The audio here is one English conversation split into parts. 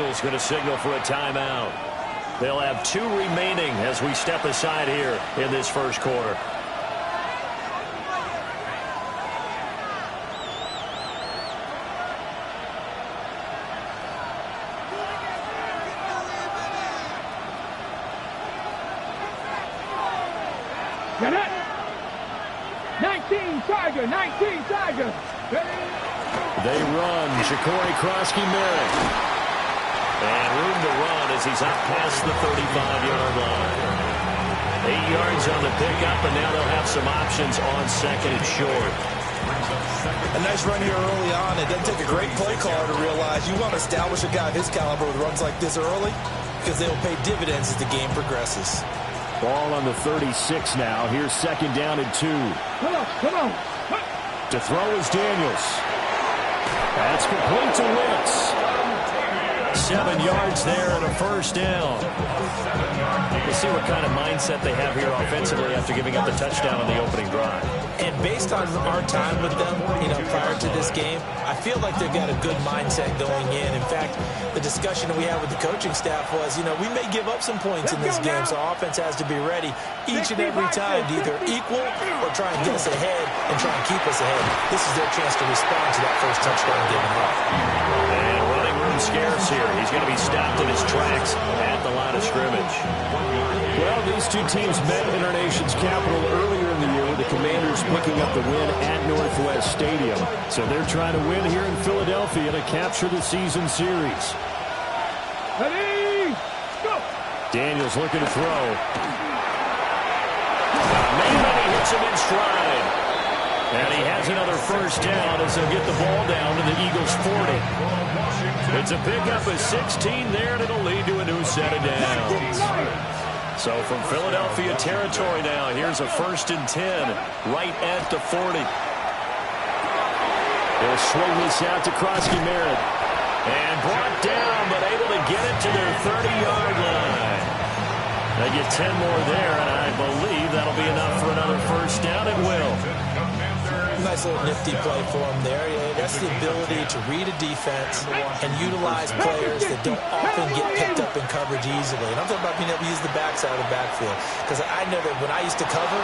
Eagles going to signal for a timeout. They'll have 2 remaining as we step aside here in this first quarter. Get it? 19 Tiger, 19 Tiger. They run. Ja'Cory Krosky-Merritt. And room to run as he's out past the 35-yard line. 8 yards on the pickup, and now they'll have some options on second and short. A nice run here early on. It doesn't take a great play caller to realize you want to establish a guy of his caliber with runs like this early because they will pay dividends as the game progresses. Ball on the 36 now. Here's second down and 2. Come on. To throw is Daniels. That's complete to Wicks. 7 yards there and a first down. We'll see what kind of mindset they have here offensively after giving up the touchdown on the opening drive. And based on our time with them, prior to this game, I feel like they've got a good mindset going in. In fact, the discussion that we had with the coaching staff was, we may give up some points in this game, so our offense has to be ready each and every time to either equal or try and get us ahead and try and keep us ahead. This is their chance to respond to that first touchdown given up. And running room scarce here. He's going to be stopped in his tracks at the line of scrimmage. Well, these two teams met in our nation's capital earlier in the year with the Commanders picking up the win at Northwest Stadium. So they're trying to win here in Philadelphia to capture the season series. Ready, go! Daniels looking to throw. Maybe he hits him in stride. And he has another first down as they'll get the ball down to the Eagles' 40. It's a pickup of 16 there, and it'll lead to a new set of downs. So from Philadelphia territory now, here's a 1st and 10 right at the 40. They'll swing this out to Krosky-Merritt. And brought down, but able to get it to their 30-yard line. They get 10 more there, and I believe that'll be enough for another first down. It will. Nice little nifty play for him there. That's the ability to read a defense and utilize players that don't often get picked up in coverage easily. And I'm talking about being able to use the backside of the backfield. Because I know that when I used to cover,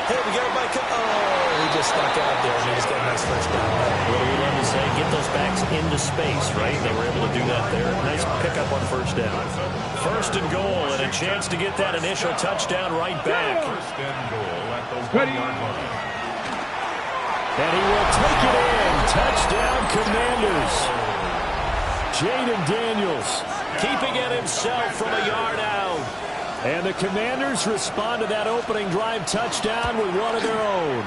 hey, we got everybody he just stuck out there and he just got a nice first down. What do we love to say? Get those backs into space, right? They were able to do that there. Nice pickup on first down. 1st and goal, and a chance to get that initial touchdown right back. 1st and goal at the 1-yard line. And he will take it in. Touchdown, Commanders. Jayden Daniels keeping it himself from a yard out. And the Commanders respond to that opening drive touchdown with one of their own.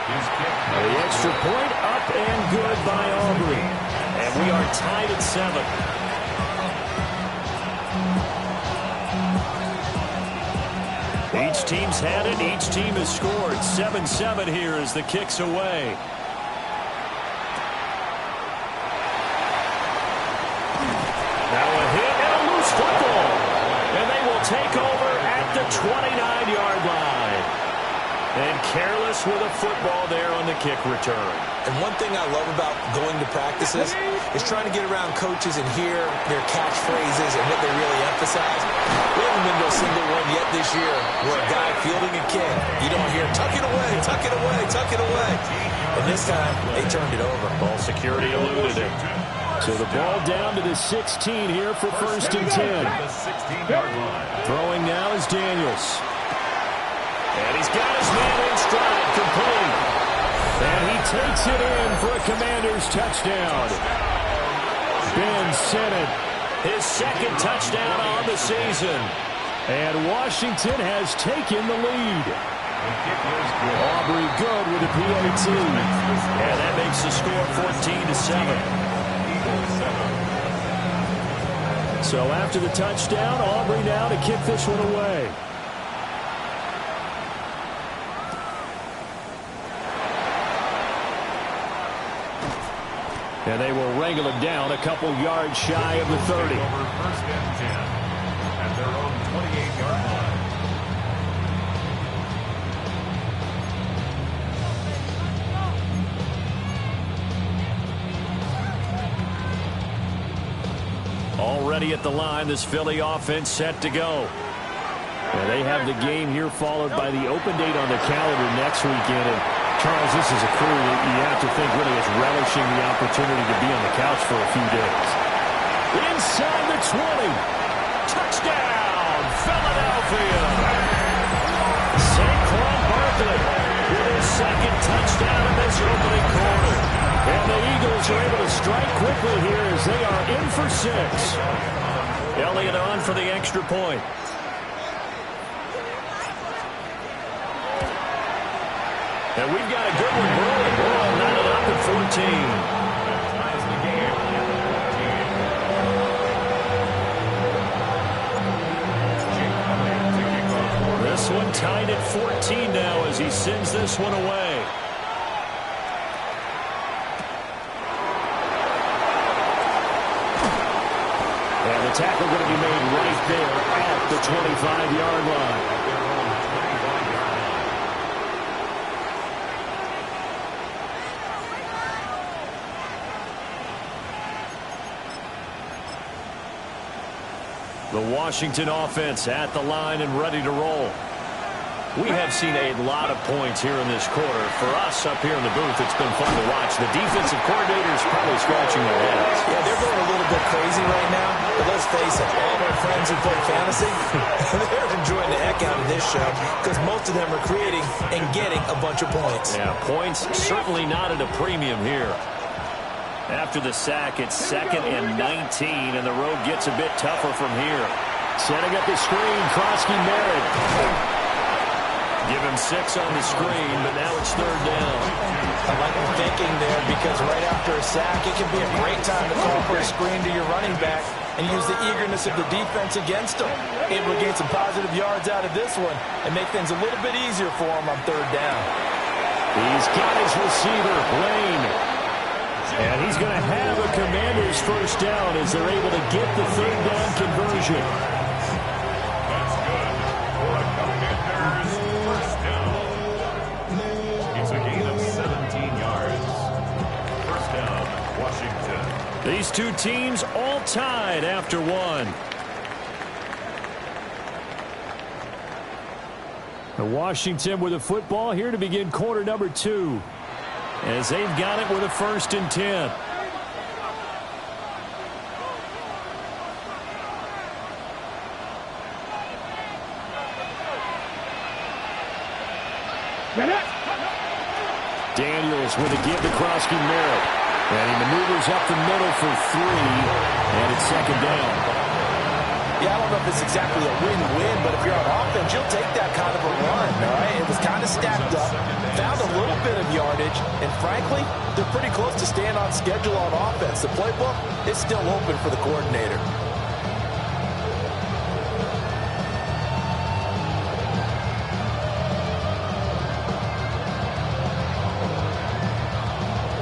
The extra point up and good by Aubrey. And we are tied at 7. Each team's had it. Each team has scored. 7-7 here as the kick's away. Now a hit and a loose football. And they will take over at the 29-yard line. And careless with a football there on the kick return. And one thing I love about going to practices is trying to get around coaches and hear their catchphrases and what they really emphasize. We haven't been to a single one yet this year where a guy fielding a kick, you don't hear, tuck it away, tuck it away, tuck it away. And this time, they turned it over. Ball security eluded it. So the ball down to the 16 here for 1st and 10. Throwing now is Daniels. And he's got his man in stride, complete. And he takes it in for a Commanders touchdown. Ben Sinnott, his 2nd touchdown on the season. And Washington has taken the lead. Aubrey good with a PAT. And that makes the score 14-7. So after the touchdown, Aubrey now to kick this one away. And they will wrangle it down a couple yards shy of the 30. 1st and 10 at their own 28-yard line. Already at the line, this Philly offense set to go. And they have the game here followed by the open date on the calendar next weekend. And Charles, this is a crew that you have to think really is relishing the opportunity to be on the couch for a few days. Inside the 20. Touchdown, Philadelphia. Saquon Barkley with his second touchdown in this opening quarter. And the Eagles are able to strike quickly here as they are in for 6. Elliott on for the extra point. And we've got a good one rolling. We're all knotted up at 14. This one tied at 14 now as he sends this one away. And the tackle going to be made right there at the 25-yard line. The Washington offense at the line and ready to roll. We have seen a lot of points here in this quarter. For us up here in the booth, it's been fun to watch. The defensive coordinators probably scratching their heads. Yeah, they're going a little bit crazy right now. But let's face it, all of our friends who play fantasy, they're enjoying the heck out of this show because most of them are creating and getting a bunch of points. Yeah, points certainly not at a premium here. After the sack, it's 2nd and 19, and the road gets a bit tougher from here. Setting up the screen, Krosky Merritt. Give him 6 on the screen, but now it's 3rd down. I like the thinking there because right after a sack, it can be a great time to call for a screen to your running back and use the eagerness of the defense against him. Able to gain some positive yards out of this one and make things a little bit easier for him on 3rd down. He's got his receiver, Blaine. And he's going to have a Commanders first down as they're able to get the 3rd down conversion. That's good for a Commanders first down. It's a gain of 17 yards. First down, Washington. These two teams all tied after 1. Washington with a football here to begin quarter number 2. As they've got it with a 1st and 10. Daniels with a give to Krosky Merritt. And he maneuvers up the middle for 3. And it's 2nd down. Yeah, I don't know if it's exactly a win-win, but if you're on offense, you'll take that kind of a run, all right? It was kind of stacked up, found a little bit of yardage, and frankly, they're pretty close to staying on schedule on offense. The playbook is still open for the coordinator.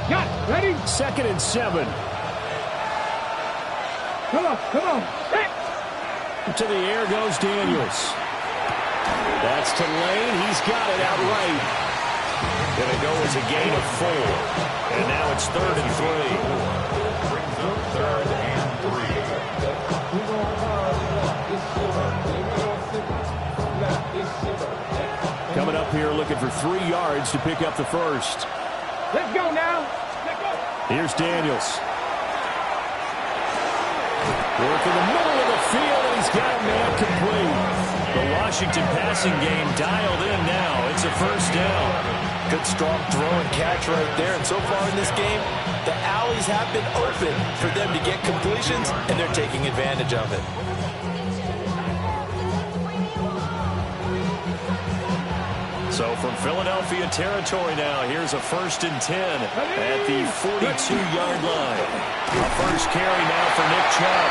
Got it. Ready? 2nd and 7. Come on, come on. Hey. To the air goes Daniels. That's to Lane. He's got it outright. Going to go as a gain of 4. And now it's 3rd and 3. Brings up 3rd and 3. Coming up here looking for 3 yards to pick up the first. Let's go now. Let's go. Here's Daniels. Work in the middle of the field, and he's got a man complete. The Washington passing game dialed in now. It's a first down. Good strong throw and catch right there. And so far in this game, the alleys have been open for them to get completions, and they're taking advantage of it. So from Philadelphia territory now, here's a 1st and 10 at the 42-yard line. A first carry now for Nick Chubb.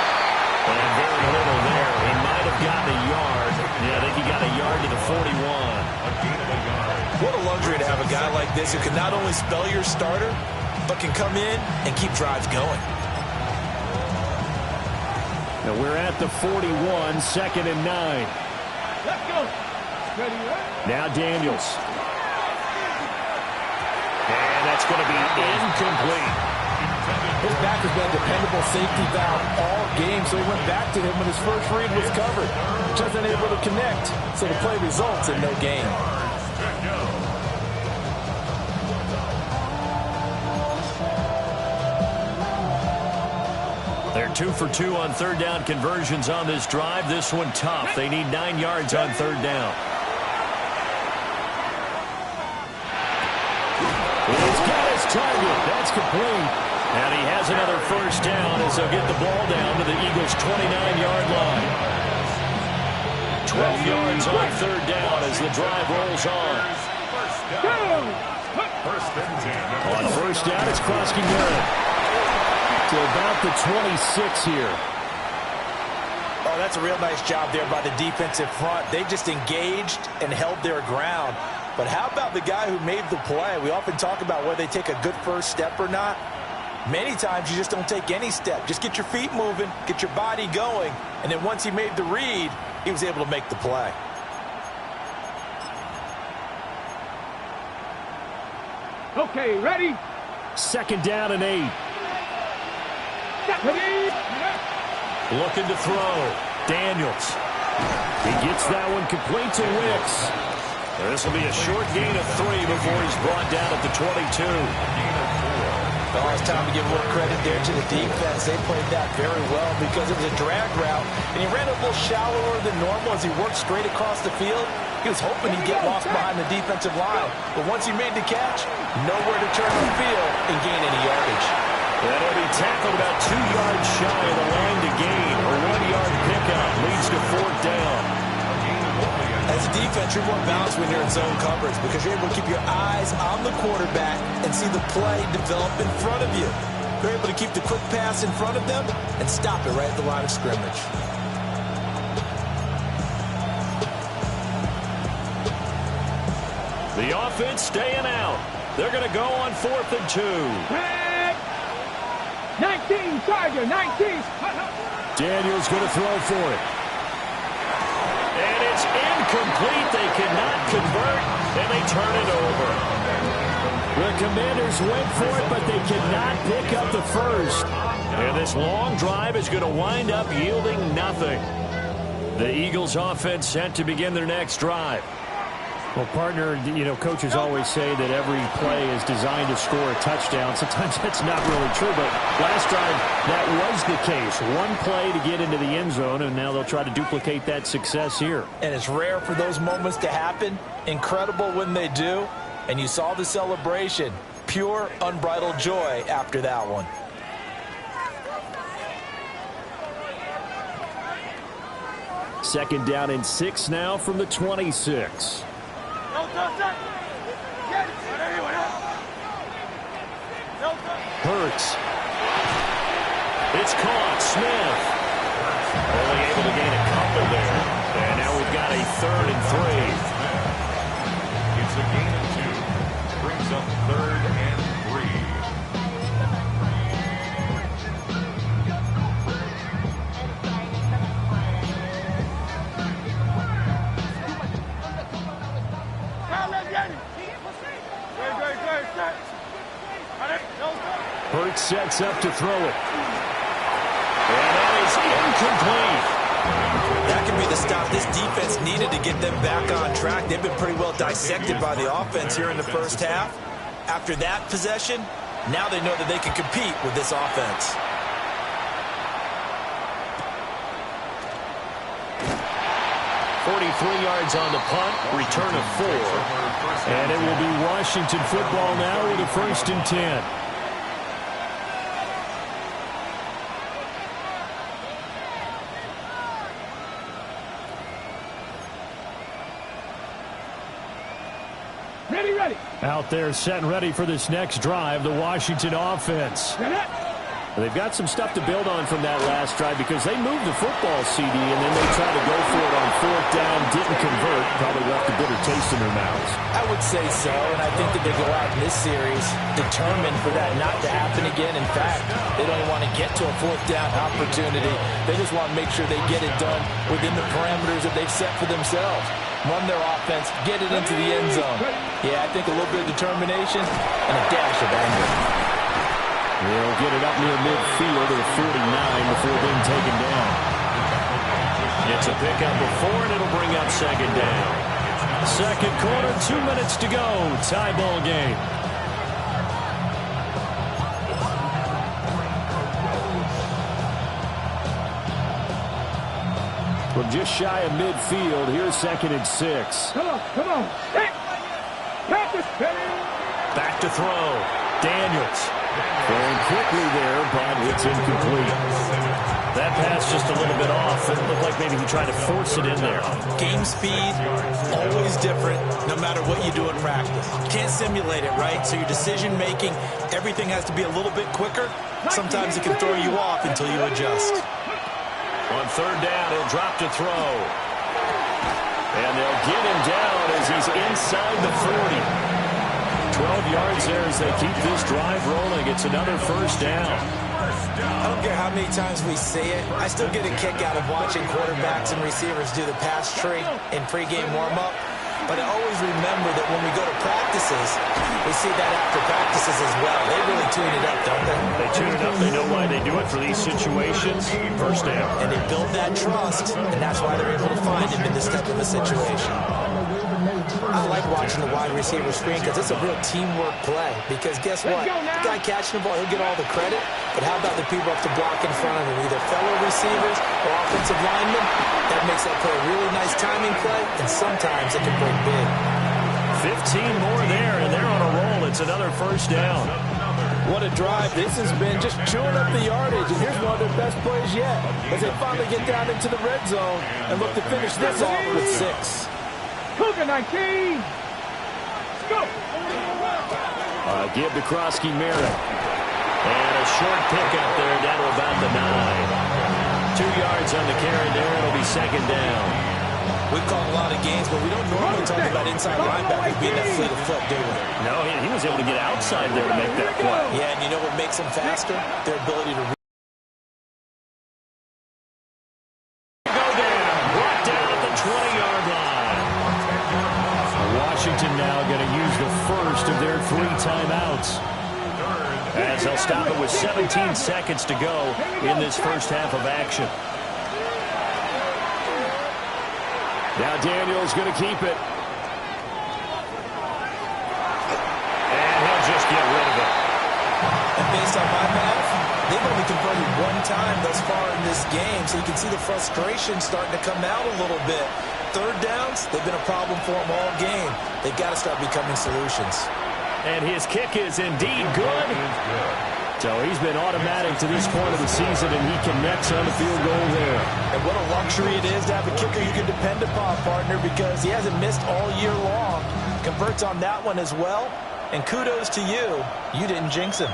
And very little there. He might have gotten a yard. Yeah, I think he got a yard to the 41. What a luxury to have a guy like this who can not only spell your starter, but can come in and keep drives going. Now we're at the 41, 2nd and 9. Let's go. Ready, right? Now Daniels. And that's going to be incomplete. His back has been a dependable safety valve all game, so he went back to him when his first read was covered. Just unable to connect, so the play results in no gain. They're 2 for 2 on third down conversions on this drive. This one tough. They need 9 yards on third down. He's got his target. That's complete. And he has another first down as they'll get the ball down to the Eagles' 29-yard line. 12 yards on third down as the drive rolls on. On first down, it's Krosky to about the 26 here. Oh, that's a real nice job there by the defensive front. They just engaged and held their ground. But how about the guy who made the play? We often talk about whether they take a good first step or not. Many times you just don't take any step. Just get your feet moving, get your body going, and then once he made the read, he was able to make the play. Okay, ready? Second down and 8. Looking to throw. Daniels. He gets that one complete to Wicks. This will be a short gain of 3 before he's brought down at the 22. Well, it's time to give more credit there to the defense. They played that very well because it was a drag route, and he ran a little shallower than normal as he worked straight across the field. He was hoping he'd get lost behind the defensive line, but once he made the catch, nowhere to turn the field and gain any yardage. And he'll be tackled about 2 yards shy of the line to gain. A 1-yard pickup leads to fourth down. As a defense, you're more balanced when you're in zone coverage because you're able to keep your eyes on the quarterback and see the play develop in front of you. You're able to keep the quick pass in front of them and stop it right at the line of scrimmage. The offense staying out. They're going to go on 4th and 2. 19, Charger, 19. Daniels going to throw for it. And it's incomplete. They cannot convert, and they turn it over. The Commanders went for it, but they cannot pick up the first. And this long drive is going to wind up yielding nothing. The Eagles offense set to begin their next drive. Well, partner, you know, coaches always say that every play is designed to score a touchdown. Sometimes that's not really true, but last drive, that was the case. One play to get into the end zone, and now they'll try to duplicate that success here. And it's rare for those moments to happen. Incredible when they do. And you saw the celebration. Pure, unbridled joy after that one. Second down and 6 now from the 26. Hurts. It's caught. Smith. Only able to gain a couple there. And now we've got a 3rd and 3. It's a gain of 2. Brings up 3rd and 3. Hurts sets up to throw it. And that is incomplete. That could be the stop this defense needed to get them back on track. They've been pretty well dissected by the offense here in the first half. After that possession, now they know that they can compete with this offense. Yards on the punt, return of 4. And it will be Washington football now with a 1st and 10. Ready. Out there set and ready for this next drive, the Washington offense. They've got some stuff to build on from that last drive because they moved the football, CD, and then they tried to go for it on 4th down, didn't convert, probably left a bitter taste in their mouths. I would say so, and I think that they go out in this series determined for that not to happen again. In fact, they don't even want to get to a 4th down opportunity. They just want to make sure they get it done within the parameters that they've set for themselves. Run their offense, get it into the end zone. Yeah, I think a little bit of determination and a dash of anger. They'll get it up near midfield to the 49 before being taken down. It's a pickup before, and it'll bring up second down. Second quarter, 2 minutes to go. Tie ball game. From just shy of midfield, here's 2nd and 6. Come on, come on. Practice. Back to throw. Daniels. Going quickly there, but it's incomplete. That pass just a little bit off. It looked like maybe he tried to force it in there. Game speed, always different, no matter what you do in practice. You can't simulate it, right? So your decision-making, everything has to be a little bit quicker. Sometimes it can throw you off until you adjust. On third down, he'll drop to throw. And they'll get him down as he's inside the 40. 12 yards there as they keep this drive rolling. It's another first down. I don't care how many times we see it. I still get a kick out of watching quarterbacks and receivers do the pass tree in pregame warm-up. But I always remember that when we go to practices, we see that after practices as well. They really tune it up, don't they? They tune it up. They know why they do it for these situations. First down. And they build that trust, and that's why they're able to find him in this type of a situation. I like watching the wide receiver screen because it's a real teamwork play. Because guess what? The guy catching the ball, he'll get all the credit. But how about the people up to block in front of him, either fellow receivers or offensive linemen? That makes that play a really nice timing play, and sometimes it can break big. 15 more there, and they're on a roll. It's another first down. What a drive this has been, just chewing up the yardage. And here's one of their best plays yet as they finally get down into the red zone and look to finish this off with 6. Cougar 19. Go. Give to Krosky Merritt. And a short pickup there down to about the 9. 2 yards on the carry there. It'll be second down. We've called a lot of games, but we don't normally talk about inside linebackers being that fleet of foot, do we? No, he was able to get outside there to make that play. Yeah, and you know what makes them faster? Their ability to go down. Brought down at the 20-yard line. Washington now going to use the first of their 3 timeouts, as they'll stop it with 17 seconds to go in this first half of action. Now Daniels going to keep it. And he'll just get rid of it. And based on my math, they've only converted 1 time thus far in this game, so you can see the frustration starting to come out a little bit. Third downs, they've been a problem for them all game. They've got to start becoming solutions. And his kick is indeed good. So he's been automatic to this point of the season, and he connects on the field goal there. And what a luxury it is to have a kicker you can depend upon, partner, because he hasn't missed all year long. Converts on that one as well. And kudos to you. You didn't jinx him.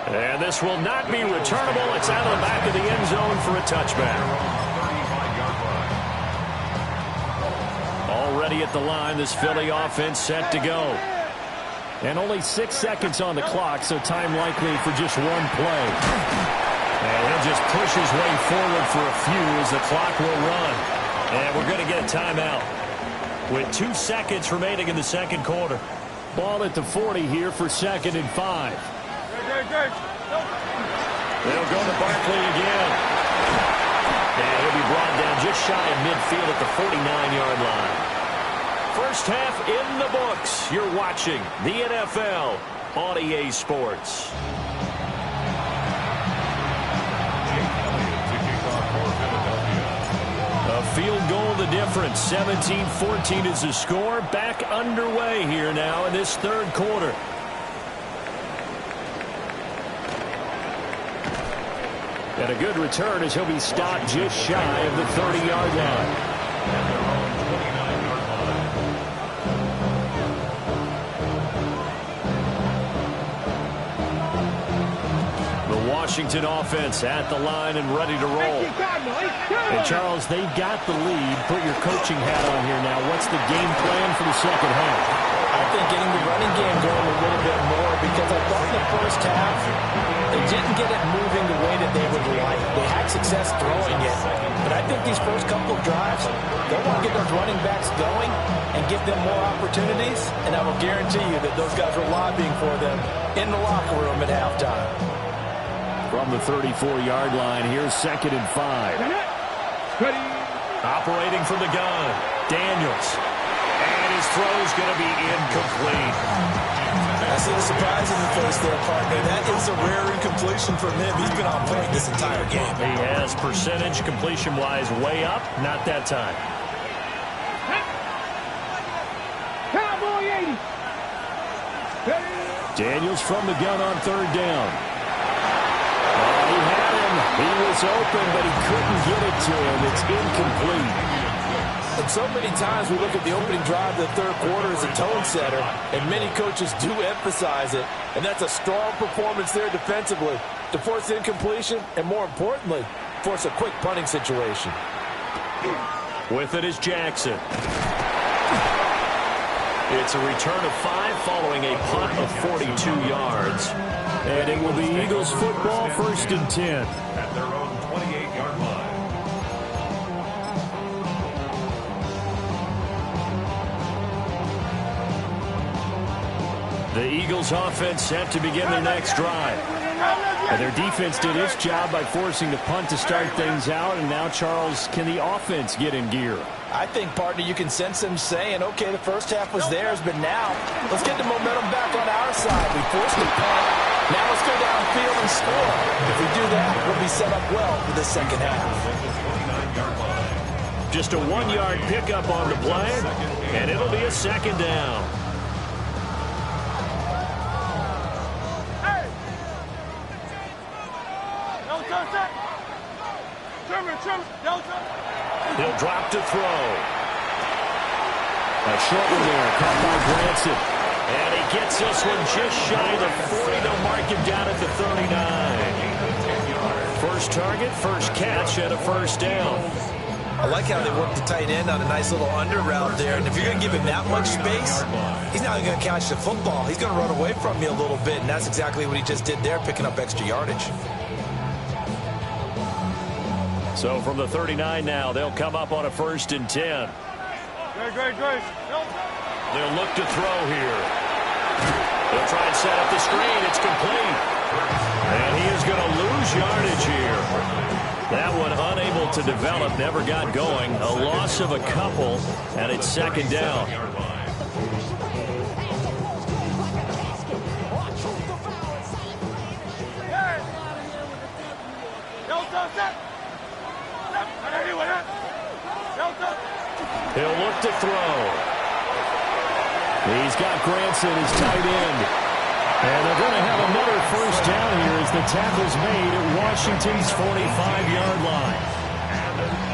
And this will not be returnable. It's out of the back of the end zone for a touchback. Already at the line, this Philly offense set to go. And only 6 seconds on the clock, so time likely for just 1 play. And he'll just push his way forward for a few as the clock will run. And we're going to get a timeout with 2 seconds remaining in the second quarter. Ball at the 40 here for 2nd and 5. They'll go to Barkley again. And he'll be brought down just shy of midfield at the 49-yard line. First half in the books. You're watching the NFL on EA Sports. A field goal the difference. 17-14 is the score. Back underway here now in this third quarter. And a good return as he'll be stopped just shy of the 30-yard line. Washington offense at the line and ready to roll. And Charles, they've got the lead. Put your coaching hat on here now. What's the game plan for the second half? I think getting the running game going a little bit more, because I thought in the first half they didn't get it moving the way that they would like. They had success throwing it. But I think these first couple of drives, they want to get those running backs going and give them more opportunities. And I will guarantee you that those guys were lobbying for them in the locker room at halftime. From the 34-yard line, here's 2nd and 5. Ready. Operating from the gun, Daniels. And his throw's going to be incomplete. That's a little surprising at first there, partner. That is a rare incompletion from him. He's been on point this entire game. He has percentage completion-wise way up. Not that time. Cowboy 80. Ready. Daniels from the gun on 3rd down. Oh, he had him. He was open, but he couldn't get it to him. It's incomplete. And so many times we look at the opening drive of the third quarter as a tone setter, and many coaches do emphasize it. And that's a strong performance there defensively to force incompletion and, more importantly, force a quick punting situation. With it is Jackson. It's a return of 5 following a punt of 42 yards. And it will be Eagles football, 1st and 10. At their own 28-yard line. The Eagles offense set to begin their next drive. And their defense did its job by forcing the punt to start things out. And now, Charles, can the offense get in gear? I think, partner, you can sense them saying, okay, the first half was theirs, but now let's get the momentum back on our side. We forced the punt. Now let's go downfield and score. If we do that, we'll be set up well for the second half. Just a 1-yard pickup on the play, and it'll be a 2nd down. He'll drop to throw. A short one there, caught by Granson. And he gets this one just shy of the 40. They'll mark him down at the 39. First target, first catch, and a 1st down. I like how they work the tight end on a nice little under route there. And if you're going to give him that much space, he's not going to catch the football. He's going to run away from you a little bit, and that's exactly what he just did there, picking up extra yardage. So from the 39 now, they'll come up on a 1st and 10. Great. They'll look to throw here. They'll try and set up the screen. It's complete. And he is going to lose yardage here. That one unable to develop, never got going. A loss of a couple, and it's 2nd down. He'll look to throw. He's got Granson, his tight end. And they're going to have another 1st down here as the tackle's made at Washington's 45-yard line.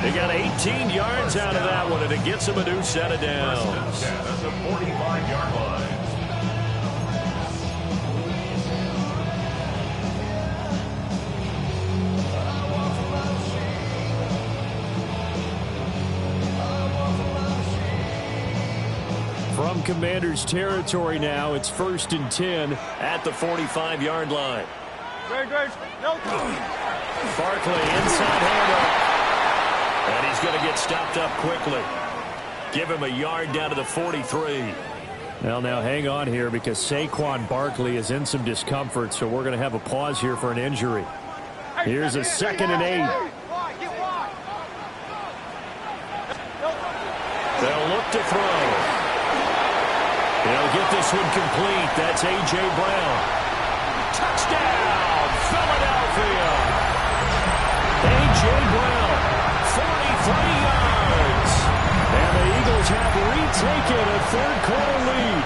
They got 18 yards out of that one, and it gets them a new set of downs. That's the 45-yard line. From Commanders territory now, it's 1st and 10 at the 45-yard line. Great. Barkley inside handoff. And he's going to get stopped up quickly. Give him a yard down to the 43. Well, now hang on here because Saquon Barkley is in some discomfort, so we're going to have a pause here for an injury. Here's a 2nd and 8. They'll look to throw. They'll get this one complete. That's A.J. Brown. Touchdown, Philadelphia. A.J. Brown, 43 yards. And the Eagles have retaken a third-quarter lead.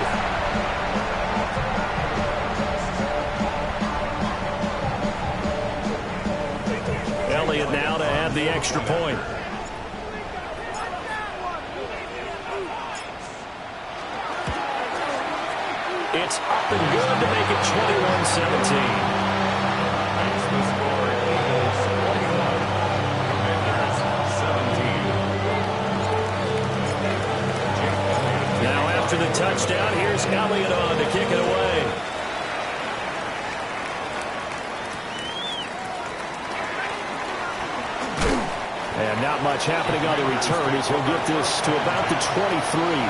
Elliott now to add the extra point. It's up and good to make it 21-17. Now after the touchdown, here's Elliott on to kick it away. And not much happening on the return as he'll get this to about the 23.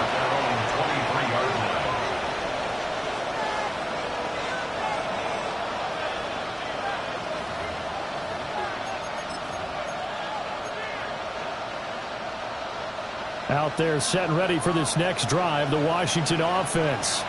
Out there set and ready for this next drive, the Washington offense.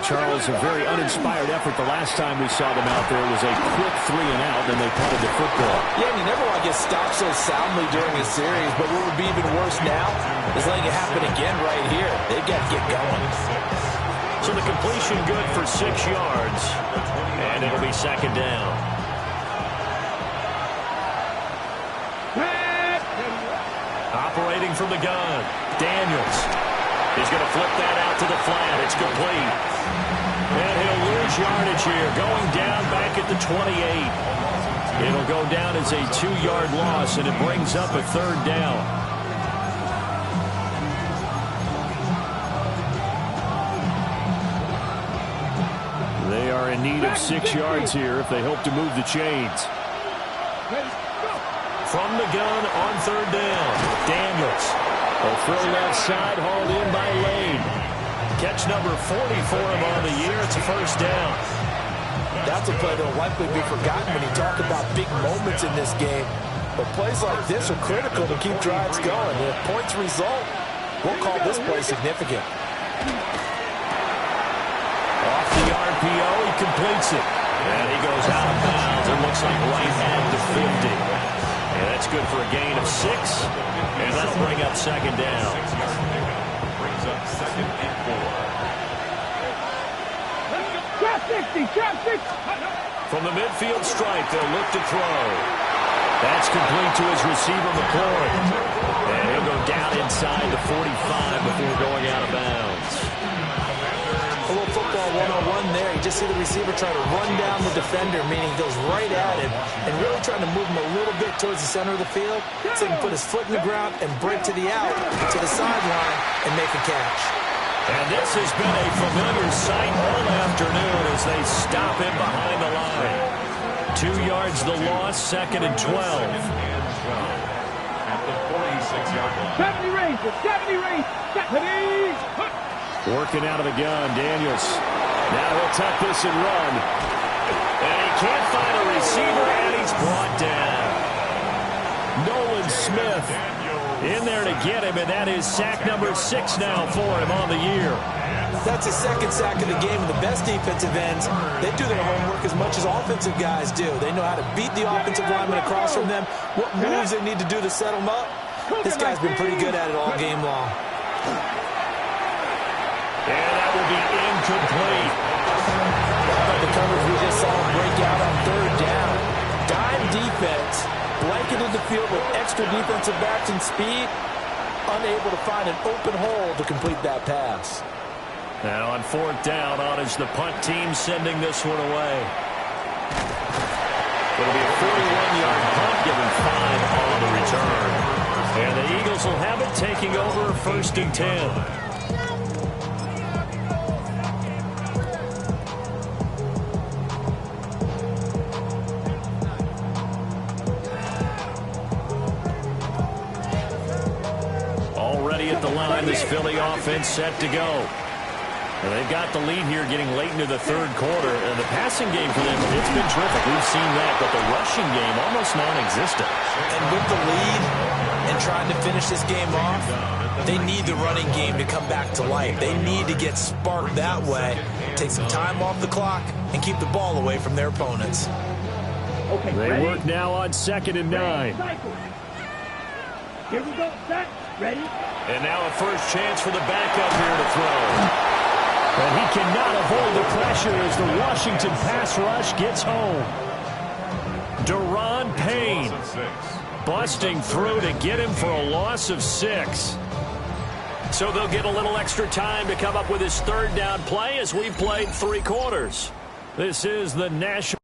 Charles, a very uninspired effort the last time we saw them out there. It was a quick 3 and out, then they punted the football. Yeah, and you never want to get stopped so soundly during a series, but what would be even worse now is letting it happen again right here. They've got to get going. So the completion good for 6 yards, and it'll be second down. Operating from the gun, Daniels. He's going to flip that out to the flat. It's complete. And he'll lose yardage here, going down back at the 28. It'll go down as a 2-yard loss, and it brings up a third down. They are in need of 6 yards here if they hope to move the chains. From the gun on third down, Daniels. A throw left side, hauled in by Lane. Catch number 40 for him on the year. It's a first down. That's a play that will likely be forgotten when you talk about big moments in this game. But plays like this are critical to keep drives going. If points result, we'll call this play significant. Off the RPO, he completes it. And he goes out of bounds. It looks like right at the 50. And that's good for a gain of 6. And that'll bring up second down. Brings up 2nd and 4. Trap 60, trap 60. From the midfield stripe, they'll look to throw. That's complete to his receiver, McCoy. And he'll go down inside the 45 before going out of bounds. A little football 101 there. You just see the receiver try to run down the defender, meaning he goes right at him and really trying to move him a little bit towards the center of the field so he can put his foot in the ground and break to the out, to the sideline, and make a catch. And this has been a familiar sight all afternoon as they stop him behind the line. 2 yards the loss, 2nd and 12. At the 46-yard line. 70 range, 70 range, 70. Working out of the gun, Daniels. Now he'll tuck this and run. And he can't find a receiver, and he's brought down. Nolan Smith in there to get him, and that is sack number 6 now for him on the year. That's his 2nd sack of the game. The best defensive ends, they do their homework as much as offensive guys do. They know how to beat the offensive lineman across from them, what moves they need to do to set them up. This guy's been pretty good at it all game long. And that will be incomplete. But the coverage we just saw him break out on third down. Dime defense, blanketed the field with extra defensive backs and speed, unable to find an open hole to complete that pass. Now on 4th down, on is the punt team sending this one away. It'll be a 41-yard punt, given 5 on the return. And the Eagles will have it, taking over 1st and 10. At the line, this Philly offense set to go. And they've got the lead here getting late into the 3rd quarter. And the passing game for them, it's been terrific. We've seen that, but the rushing game almost non-existent. And with the lead and trying to finish this game off, they need the running game to come back to life. They need to get sparked that way, take some time off the clock, and keep the ball away from their opponents. Okay, They ready? work now on 2nd and 9. Cycle. Here we go, set, ready? And now a first chance for the backup here to throw. And he cannot avoid the pressure as the Washington pass rush gets home. Deron Payne Loss of 6. busting through to get him for a loss of 6. So they'll get a little extra time to come up with his 3rd down play as we played 3 quarters. This is the National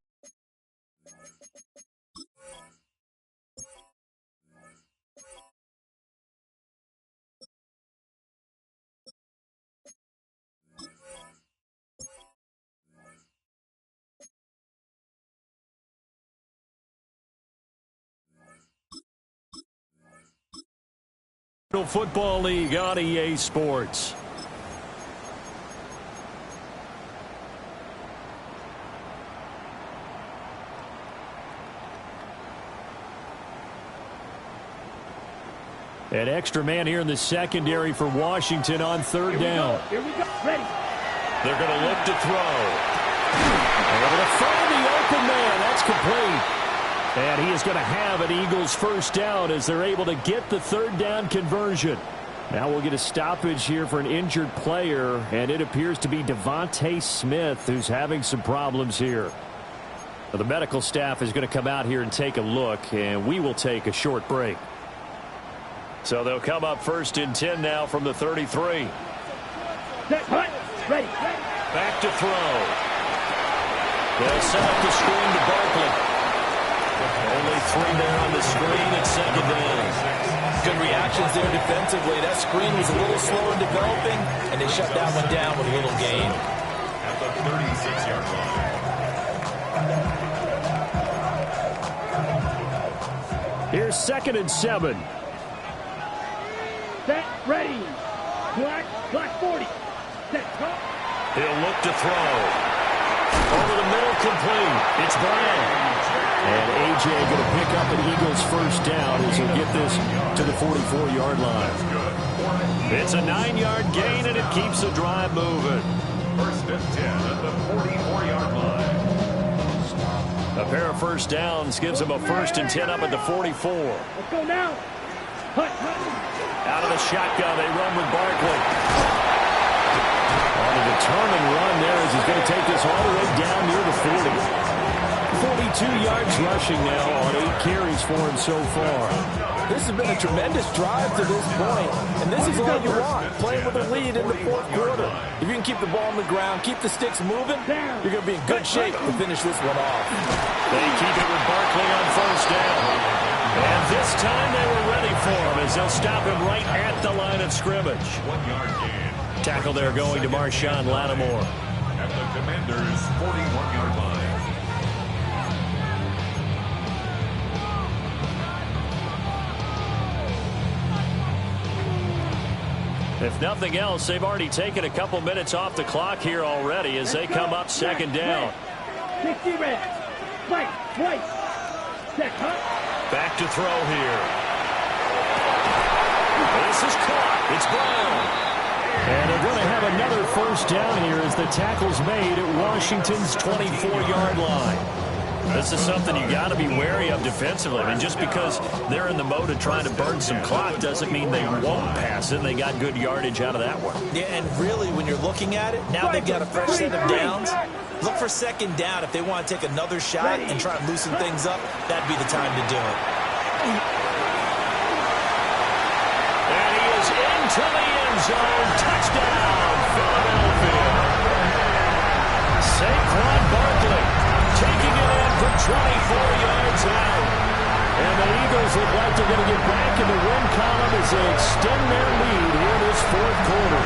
Football League on EA Sports. An extra man here in the secondary for Washington on third down. Here we go. Ready. They're going to look to throw. Able to find the open man. That's complete. And he is going to have an Eagles first down as they're able to get the third down conversion. Now we'll get a stoppage here for an injured player, and it appears to be Devontae Smith who's having some problems here. Well, the medical staff is going to come out here and take a look, and we will take a short break. So they'll come up first and 10 now from the 33. Ready. Back to throw. They'll set up the screen to Barkley. Only 3 there on the screen at second down. Good reactions there defensively. That screen was a little slow in developing, and they shut that one down with a little gain. At the 36-yard line. Here's 2nd and 7. Set. Ready. Black 40. Set. Top. He'll look to throw. Over the middle, complete. It's Brown. And A.J. going to pick up an Eagles first down as he'll get this to the 44-yard line. It's a 9-yard gain, and it keeps the drive moving. First and 10 at the 44-yard line. A pair of first downs gives him a first and 10 up at the 44. Let's go now. Out of the shotgun, they run with Barkley. On a determined run there as he's going to take this all the way down near the 40. 42 yards rushing now on 8 carries for him so far. This has been a tremendous drive to this point, and this is all you want, playing with a lead in the fourth quarter. If you can keep the ball on the ground, keep the sticks moving, you're going to be in good shape to finish this one off. They keep it with Barkley on first down. And this time they were ready for him as they'll stop him right at the line of scrimmage. 1-yard gain. Tackle there going to Marshawn Lattimore. At the Commanders' 41-yard line. If nothing else, they've already taken a couple minutes off the clock here already as they come up second down. 60 red. White. Set. Back to throw here. This is caught. It's Brown. And they're going to have another first down here as the tackle's made at Washington's 24-yard line. This is something you got to be wary of defensively. I mean, just because they're in the mode of trying to burn some clock doesn't mean they won't pass it. They got good yardage out of that one. Yeah, and really, when you're looking at it, now they've got a fresh set of downs. Look for second down if they want to take another shot and try and loosen things up. That'd be the time to do it. And he is into the end zone. Touchdown, Philadelphia. Saquon Barkley taking it in from 24 yards out. And the Eagles look like they're going to get back in the win column as they extend their lead here this fourth quarter.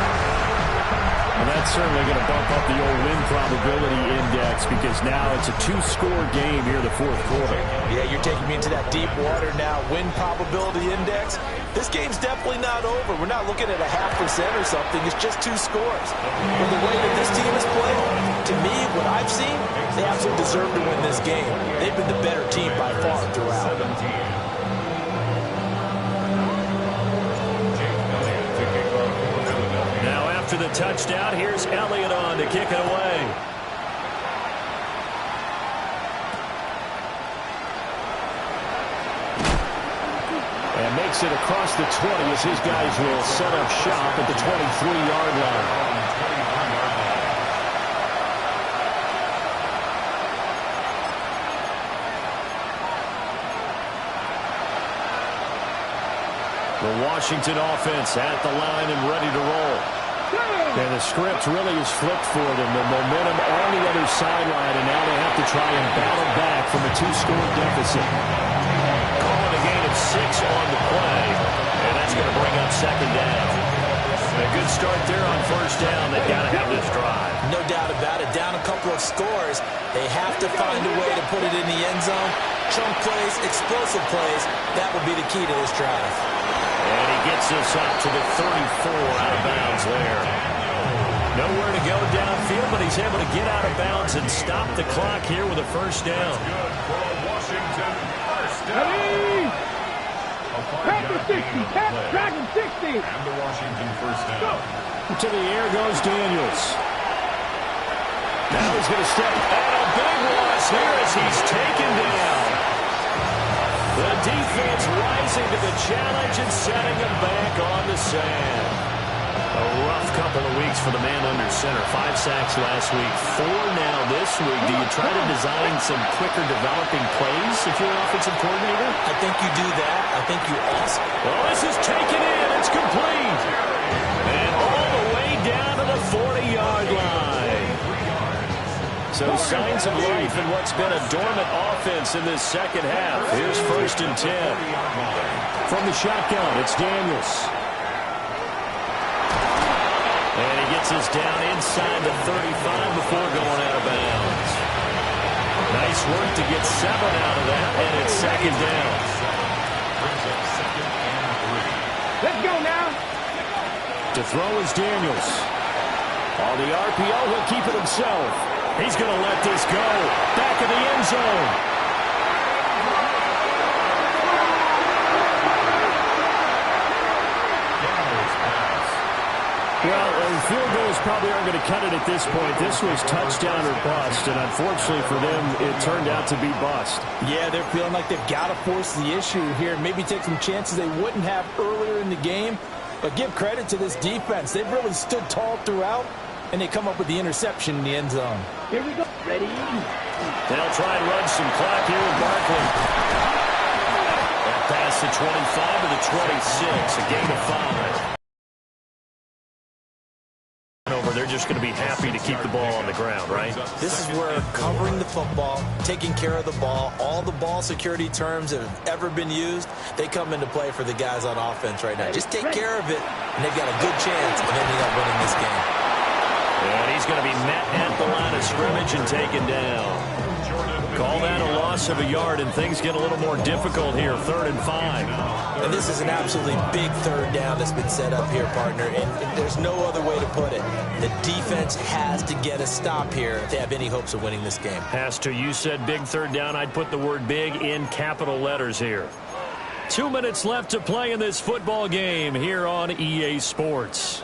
And that's certainly going to bump up the old win probability index because now it's a 2-score game here the fourth quarter. Yeah, you're taking me into that deep water now. Win probability index. This game's definitely not over. We're not looking at a 0.5% or something. It's just 2 scores. But the way that this team has played, to me, what I've seen, they absolutely deserve to win this game. They've been the better team by far throughout. Now after the touchdown, here's Elliott on to kick it away. And makes it across the 20 as his guys will set up shop at the 23-yard line. The Washington offense at the line and ready to roll. And the script really is flipped for them. The momentum on the other sideline, and now they have to try and battle back from a 2-score deficit. Calling a gain of 6 on the play, and that's going to bring up second down. A good start there on first down. They've got to have this drive. No doubt about it. Down a couple of scores. They have to find a way to put it in the end zone. Chunk plays, explosive plays. That will be the key to this drive. And he gets this up to the 34 out of bounds there. Nowhere to go downfield, but he's able to get out of bounds and stop the clock here with a first down. Good for Washington. First down. A Panther 60. Dragon 60. And the Washington first down. To the air goes Daniels. Now he's going to step. And a big loss here as he's taken down. The defense rising to the challenge and setting him back on the sand. A rough couple of weeks for the man under center. 5 sacks last week, 4 now this week. Do you try to design some quicker developing plays if you're an offensive coordinator? I think you do that. I think you also... Well, this is taken in. It's complete. And all the way down to the 40-yard line. So signs of life in what's been a dormant offense in this second half. Here's 1st and 10. From the shotgun, it's Daniels. And he gets us down inside the 35 before going out of bounds. Nice work to get 7 out of that, and it's 2nd down. Let's go now. To throw is Daniels. On the RPO, he'll keep it himself. He's going to let this go. Back in the end zone. Well, field goals probably aren't going to cut it at this point. This was touchdown or bust, and unfortunately for them, it turned out to be bust. Yeah, they're feeling like they've got to force the issue here. Maybe take some chances they wouldn't have earlier in the game. But give credit to this defense. They've really stood tall throughout, and they come up with the interception in the end zone. Here we go. Ready? They'll try and run some clock here with Barkley. That pass the 25 to the 26, a gain of 5. They're just going to be happy to keep the ball on the ground, right? This is where covering the football, taking care of the ball, all the ball security terms that have ever been used, they come into play for the guys on offense right now. Just take care of it, and they've got a good chance of ending up winning this game. And he's going to be met at the line of scrimmage and taken down. Call that a loss of a yard, and things get a little more difficult here, 3rd and 5. And this is an absolutely big 3rd down that's been set up here, partner, and there's no other way to put it. The defense has to get a stop here if they have any hopes of winning this game. Pastor, you said big 3rd down. I'd put the word big in capital letters here. 2 minutes left to play in this football game here on EA Sports.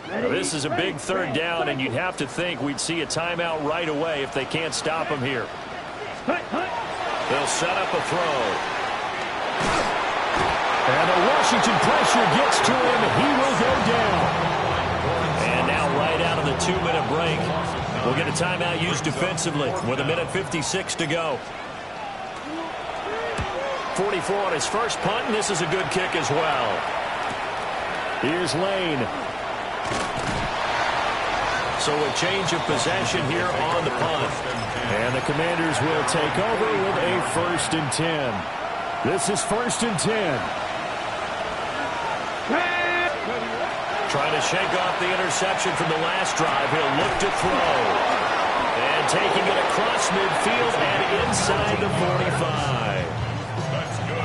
Now, this is a big 3rd down, and you'd have to think we'd see a timeout right away if they can't stop him here. They'll set up a throw. And the Washington pressure gets to him. He will go down. And now right out of the 2-minute break, we'll get a timeout used defensively with 1:56 to go. 44 on his first punt, and this is a good kick as well. Here's Lane. So a change of possession here on the punt. And the Commanders will take over with a 1st and 10. This is 1st and 10. Trying to shake off the interception from the last drive. He'll look to throw. And taking it across midfield and inside the 45.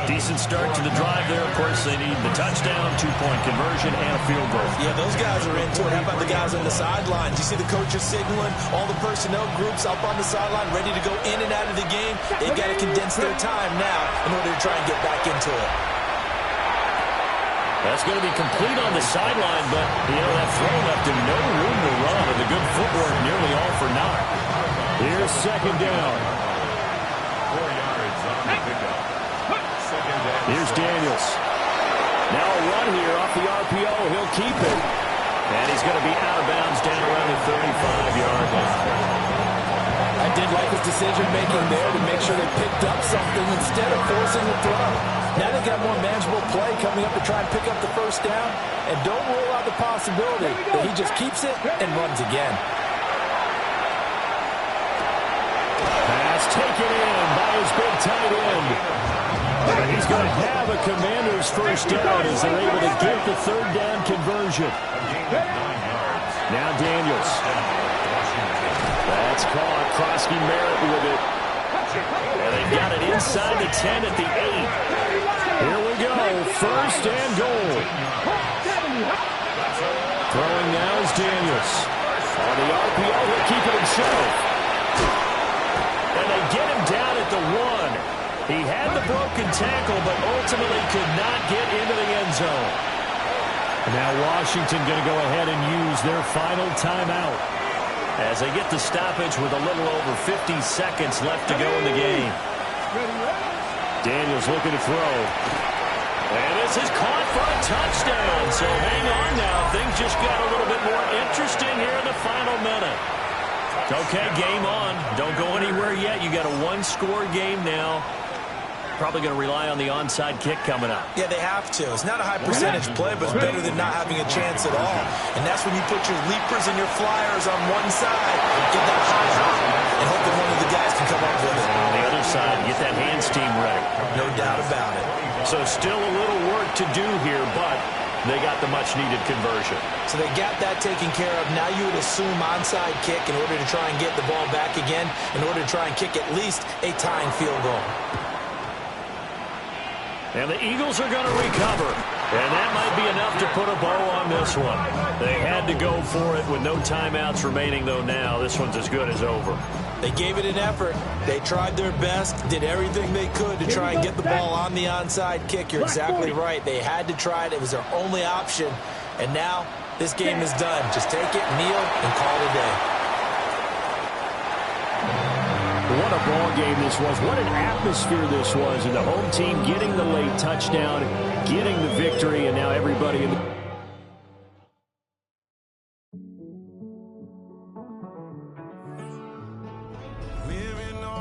Decent start to the drive there. Of course, they need the touchdown, 2-point conversion, and a field goal. Yeah, those guys are into it. How about the guys on the sidelines? You see the coaches signaling, all the personnel groups up on the sideline ready to go in and out of the game. They've got to condense their time now in order to try and get back into it. That's going to be complete on the sideline, but, that throw left him no room to run, and the good footwork nearly all for naught. Here's 2nd down. 4 yards on the pickup. Here's Daniels. Now a run here off the RPO. He'll keep it. And he's going to be out of bounds down around the 35-yard line. I did like his decision-making there to make sure they picked up something instead of forcing the throw. Now they've got more manageable play coming up to try and pick up the 1st down. And don't rule out the possibility that he just keeps it and runs again. Pass taken in by his big tight end. And he's going to have a Commander's 1st down as they're able to get the 3rd down conversion. Now Daniels. That's caught. Krosky Merritt with it. And they've got it inside the 10 at the 8. Here we go. 1st and goal. Throwing now is Daniels. On the RPO, he'll keep it himself. And they get him down at the 1. He had the broken tackle, but ultimately could not get into the end zone. Now Washington going to go ahead and use their final timeout as they get the stoppage with a little over 50 seconds left to go in the game. Daniels looking to throw. And this is caught for a touchdown. So hang on now. Things just got a little bit more interesting here in the final minute. Okay, game on. Don't go anywhere yet. You got a one-score game now. Probably going to rely on the onside kick coming up. Yeah, they have to. It's not a high percentage play, but it's better than not having a chance at all. And that's when you put your leapers and your flyers on one side, get that high hop, and hope that one of the guys can come up with it. And on the other side, get that hands team ready. No doubt about it. So still a little work to do here, but they got the much-needed conversion. So they got that taken care of. Now you would assume onside kick in order to try and get the ball back again, in order to try and kick at least a tying field goal. And the Eagles are going to recover. And that might be enough to put a bow on this one. They had to go for it with no timeouts remaining, though now this one's as good as over. They gave it an effort. They tried their best, did everything they could to try and get the ball on the onside kick. You're exactly right. They had to try it. It was their only option. And now this game is done. Just take it, kneel, and call it a day. What a ball game this was. What an atmosphere this was. And the home team getting the late touchdown, getting the victory, and now everybody in the